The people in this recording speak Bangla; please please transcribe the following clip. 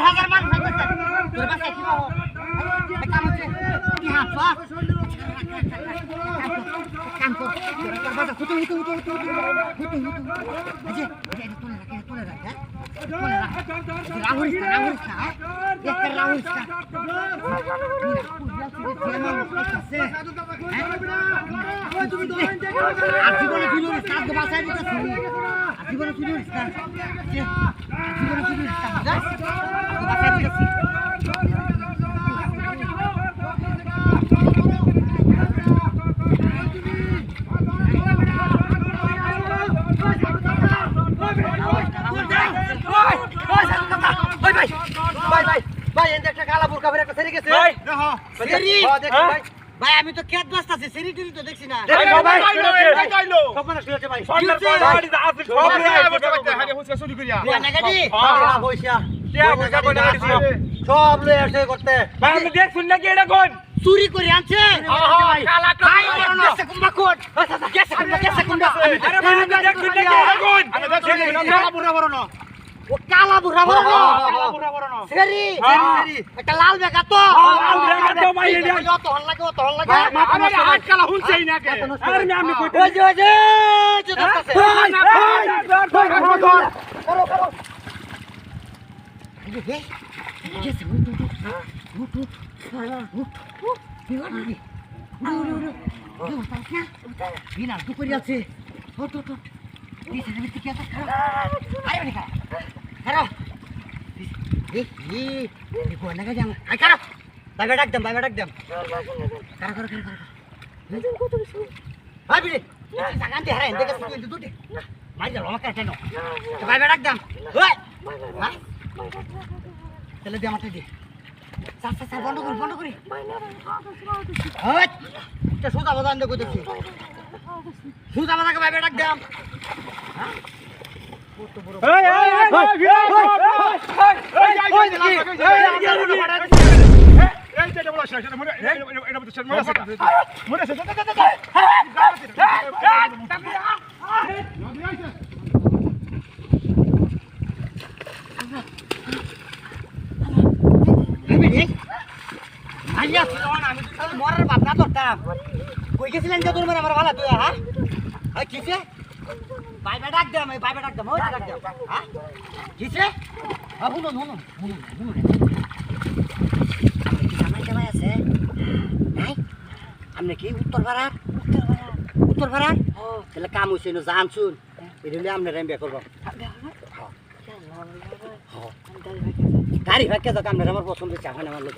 হাজার মানুষ তোর বাসায় কি বাবু কাম হচ্ছে কি হাত কাম কর হুতু হুতু হুতু হুতু হুতু হুতু আজে তোলে রাখ হ্যাঁ তোলে রাখ রাহুল একটা রাহুল জীবনে তুলে কাজ বাসায় দিতেছি জীবনে তুলে জীবনে তুলে বাসায় দিতেছি ভাই এন্ড একটা কালা বুরকা পরে একটা সেরি গেছে ভাই দেখো সেরি দেখো ভাই ভাই আমি তো কেট বসতাছি সেরি টিরি তো দেখছি না ভাই গাইলো সব মানে শুনতে ভাই গাড়ি দা আছে সব হারে হুসকা চুরি করিয়া না গাড়ি হ্যাঁ বইসা টিয়া বইসা কোন গাড়ি সব লয়ে আসে করতে ভাই আমি দেখ শুন না কি এটা কোন চুরি করে আনছে কালা ভাই গেছে কুম্বা কোট গেছে কুম্বা আরে ভাই আমি দেখ শুন না কি এটা কোন আমি দেখ শুন না কালা বুড়া বড় না ও কালা বুড়া বড় না সেরি একটা লাল বেগা তো লাল বেগা তো ভাই এটা তো হল লাগে আরে হাত কালা হুনছেই না কে আরে আমি কইতে ওই যে ধরতাছে ধর করো গেছে উঠ বিনা তো করি আছে ওঠ দিছে দিতে কি আছে আরে দেখা খারাপ এই কোন লাগা যাম আই খারাপ বাইবা ডাক দেম কারা কত কিছু ভাই বিরে জাগান্তে হারে এন্ড গেছে তুই দুটি মাই যা আমাকে কেন বাইবা ডাক দেম ওই হ্যাঁ তাহলে দে আমাকে দে সা বন্ধ করি ওই এটা সুদা বাজান দে কইতেছি সুদা বাজাকে বাইবা ডাক দেম হ্যাঁ মরার ভাবনা করতাম কই গেছিলেন যে তোর আমার ভালো তুই হ্যাঁ কিসে বাইবা ডাক দাম ওই ডাক দাম হ্যাঁ কিসে শুনুন জামাই আছে নাই আপনি কি উত্তর ভাড়ার তাহলে কাম হয়েছে জানছুন এটা হলে আপনার আমি বিয়ে করবো গাড়ি ভাগ্য যাক আপনার আমার পছন্দ হচ্ছে এখন আমার লোক